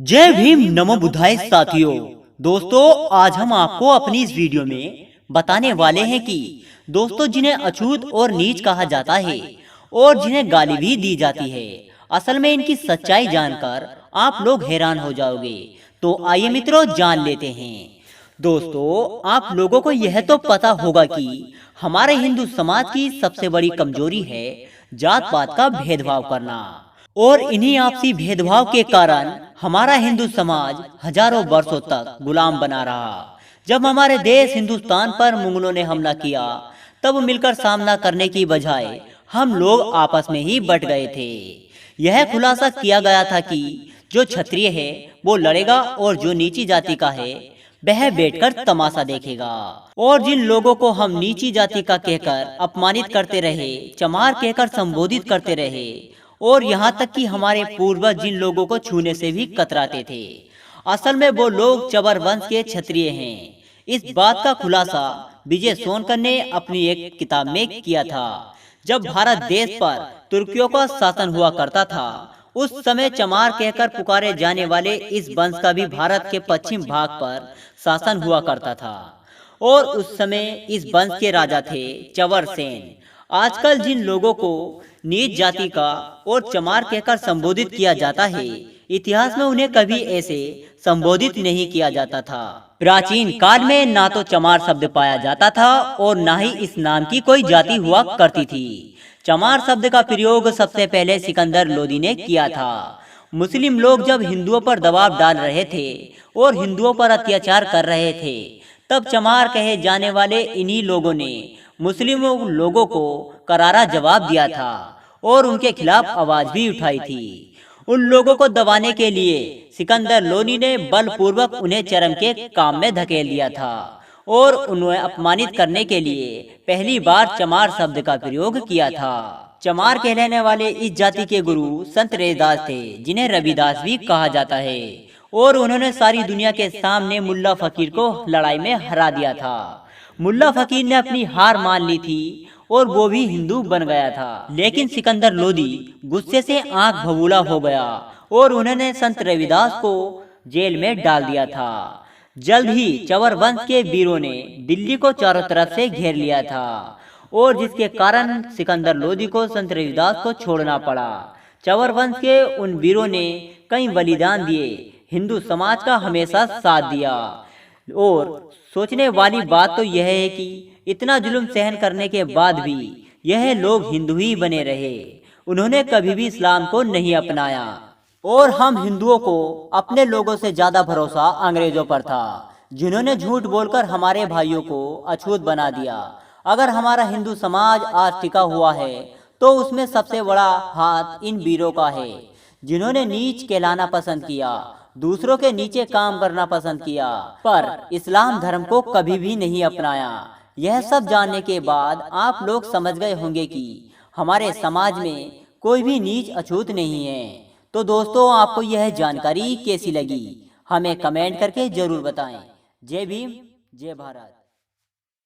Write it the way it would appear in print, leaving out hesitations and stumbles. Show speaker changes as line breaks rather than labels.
जय भीम नमो बुद्धाय साथियों। दोस्तों आज हम आपको अपनी इस वीडियो में बताने वाले हैं कि दोस्तों जिन्हें अछूत और नीच कहा जाता है और जिन्हें गाली भी दी जाती है, असल में इनकी सच्चाई जानकर आप लोग हैरान हो जाओगे। तो आइए मित्रों जान लेते हैं। दोस्तों आप लोगों को यह तो पता होगा कि हमारे हिंदू समाज की सबसे बड़ी कमजोरी है जात पात का भेदभाव करना, और इन्हीं आपसी भेदभाव के कारण हमारा हिंदू समाज हजारों वर्षों तक गुलाम बना रहा। जब हमारे देश हिंदुस्तान पर मुगलों ने हमला किया, तब मिलकर सामना करने की बजाय हम लोग आपस में ही बट गए थे। यह खुलासा किया गया था कि जो क्षत्रिय है वो लड़ेगा और जो नीची जाति का है वह बैठकर तमाशा देखेगा। और जिन लोगों को हम नीची जाति का कहकर अपमानित करते रहे, चमार कहकर संबोधित करते रहे, और यहाँ तक कि हमारे पूर्वज जिन लोगों को छूने से भी कतराते थे, असल में वो लोग चबर वंश के क्षत्रिय हैं। इस बात का खुलासा विजय सोनकर ने अपनी एक किताब में किया था। जब भारत देश पर तुर्कियों का शासन हुआ करता था, उस समय चमार कहकर पुकारे जाने वाले इस वंश का भी भारत के पश्चिम भाग पर शासन हुआ करता था, और उस समय इस वंश के राजा थे चवर सेन। आजकल जिन लोगों को नीच जाति का और चमार कहकर संबोधित किया जाता है, इतिहास में उन्हें कभी ऐसे संबोधित नहीं किया जाता था। प्राचीन काल में ना तो चमार शब्द पाया जाता था और ना ही इस नाम की कोई जाति हुआ करती थी। चमार शब्द का प्रयोग सबसे पहले सिकंदर लोदी ने किया था। मुस्लिम लोग जब हिंदुओं पर दबाव डाल रहे थे और हिंदुओं पर अत्याचार कर रहे थे, तब चमार कहे जाने वाले इन्हीं लोगों ने मुस्लिम लोगों को करारा जवाब दिया था और उनके खिलाफ आवाज भी उठाई थी। उन लोगों को दबाने के लिए सिकंदर लोदी ने बलपूर्वक उन्हें चरम के काम में धकेल दिया था और उन्हें अपमानित करने के लिए पहली बार चमार शब्द का प्रयोग किया था। चमार कहलाने वाले इस जाति के गुरु संत रविदास थे, जिन्हें रविदास भी कहा जाता है, और उन्होंने सारी दुनिया के सामने मुल्ला फकीर को लड़ाई में हरा दिया था। मुल्ला फकीर ने अपनी हार मान ली थी और वो भी हिंदू बन गया था, लेकिन सिकंदर लोदी गुस्से से आंख भभूला हो गया और उन्होंने संत रविदास को जेल में डाल दिया था। जल्द ही चवर वंश के वीरों ने दिल्ली को चारों तरफ से घेर लिया था, और जिसके कारण सिकंदर लोदी को संत रविदास को छोड़ना पड़ा। चवर वंश के उन वीरों ने कई बलिदान दिए, हिंदू समाज का हमेशा साथ दिया। और सोचने वाली बात तो यह है कि इतना जुल्म सहन करने के बाद भी यह लोग हिंदू ही बने रहे। उन्होंने कभी भी इस्लाम को नहीं अपनाया, और हम हिंदुओं को अपने लोगों से ज्यादा भरोसा अंग्रेजों पर था, जिन्होंने झूठ बोलकर हमारे भाइयों को अछूत बना दिया। अगर हमारा हिंदू समाज आज टिका हुआ है तो उसमें सबसे बड़ा हाथ इन वीरों का है, जिन्होंने नीच कहलाना पसंद किया, दूसरों के नीचे काम करना पसंद किया, पर इस्लाम धर्म को कभी भी नहीं अपनाया। यह सब जानने के बाद आप लोग समझ गए होंगे कि हमारे समाज में कोई भी नीच अछूत नहीं है। तो दोस्तों आपको यह जानकारी कैसी लगी, हमें कमेंट करके जरूर बताएं। जय भीम, जय भारत।